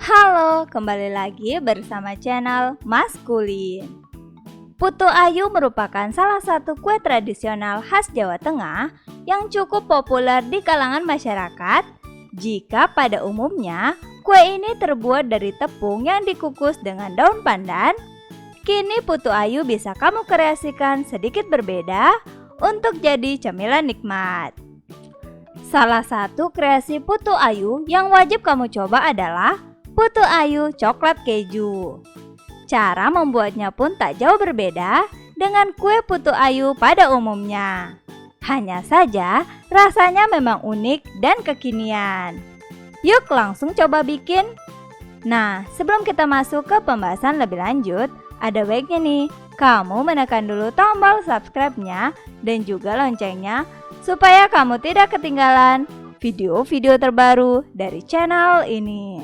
Halo, kembali lagi bersama channel Maskulin. Putu Ayu merupakan salah satu kue tradisional khas Jawa Tengah yang cukup populer di kalangan masyarakat. Jika pada umumnya kue ini terbuat dari tepung yang dikukus dengan daun pandan, kini Putu Ayu bisa kamu kreasikan sedikit berbeda untuk jadi cemilan nikmat. Salah satu kreasi Putu Ayu yang wajib kamu coba adalah Putu Ayu coklat keju. Cara membuatnya pun tak jauh berbeda dengan kue Putu Ayu pada umumnya. Hanya saja rasanya memang unik dan kekinian. Yuk langsung coba bikin. Nah, sebelum kita masuk ke pembahasan lebih lanjut, ada baiknya nih kamu menekan dulu tombol subscribe-nya dan juga loncengnya supaya kamu tidak ketinggalan video-video terbaru dari channel ini.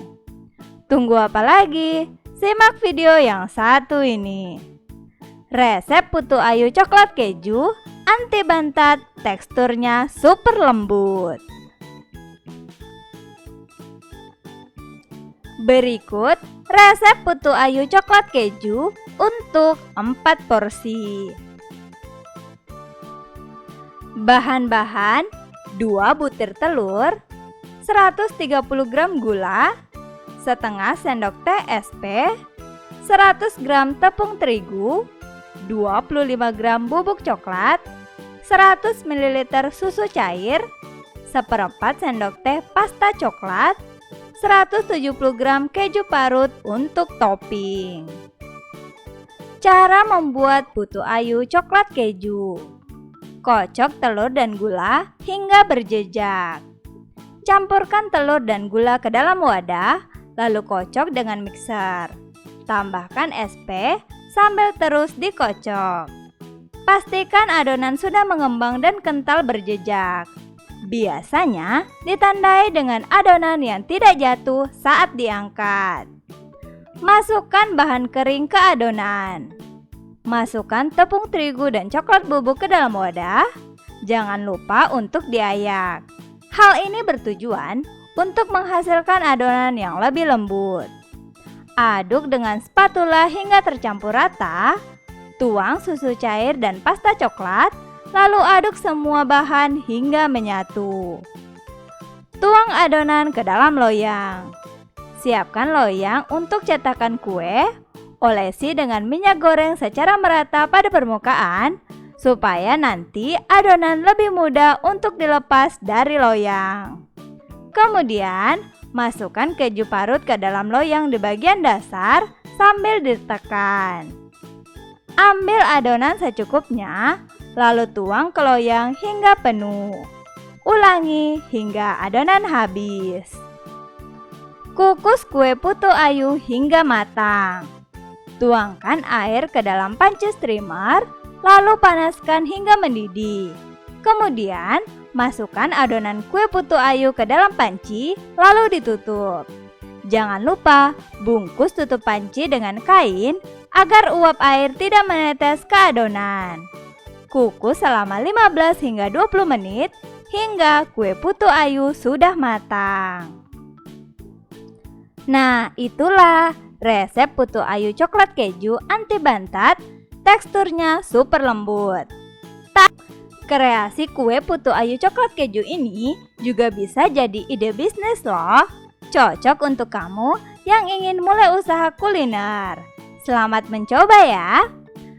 Tunggu apa lagi? Simak video yang satu ini. Resep Putu Ayu coklat keju anti bantat, teksturnya super lembut. Berikut resep Putu Ayu coklat keju untuk 4 porsi. Bahan-bahan: 2 butir telur, 130 gram gula, setengah sendok teh SP, 100 gram tepung terigu, 25 gram bubuk coklat, 100 ml susu cair, seperempat sendok teh pasta coklat, 170 gram keju parut untuk topping. Cara membuat Putu Ayu coklat keju. Kocok telur dan gula hingga berjejak. Campurkan telur dan gula ke dalam wadah, lalu kocok dengan mixer. Tambahkan SP sambil terus dikocok. Pastikan adonan sudah mengembang dan kental berjejak. Biasanya ditandai dengan adonan yang tidak jatuh saat diangkat. Masukkan bahan kering ke adonan. Masukkan tepung terigu dan coklat bubuk ke dalam wadah. Jangan lupa untuk diayak. Hal ini bertujuan untuk menghasilkan adonan yang lebih lembut. Aduk dengan spatula hingga tercampur rata. Tuang susu cair dan pasta coklat, lalu aduk semua bahan hingga menyatu. Tuang adonan ke dalam loyang. Siapkan loyang untuk cetakan kue. Olesi dengan minyak goreng secara merata pada permukaan supaya nanti adonan lebih mudah untuk dilepas dari loyang. Kemudian, masukkan keju parut ke dalam loyang di bagian dasar sambil ditekan. Ambil adonan secukupnya, lalu tuang ke loyang hingga penuh. Ulangi hingga adonan habis. Kukus kue Putu Ayu hingga matang. Tuangkan air ke dalam panci steamer, lalu panaskan hingga mendidih. Kemudian, masukkan adonan kue Putu Ayu ke dalam panci, lalu ditutup. Jangan lupa bungkus tutup panci dengan kain agar uap air tidak menetes ke adonan. Kukus selama 15 hingga 20 menit hingga kue Putu Ayu sudah matang. Nah, itulah resep Putu Ayu coklat keju anti bantat, teksturnya super lembut. Kreasi kue Putu Ayu coklat keju ini juga bisa jadi ide bisnis loh. Cocok untuk kamu yang ingin mulai usaha kuliner. Selamat mencoba ya.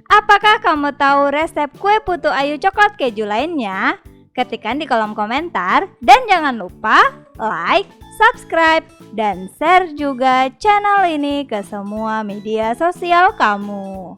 Apakah kamu tahu resep kue Putu Ayu coklat keju lainnya? Ketikkan di kolom komentar dan jangan lupa like, subscribe, dan share juga channel ini ke semua media sosial kamu.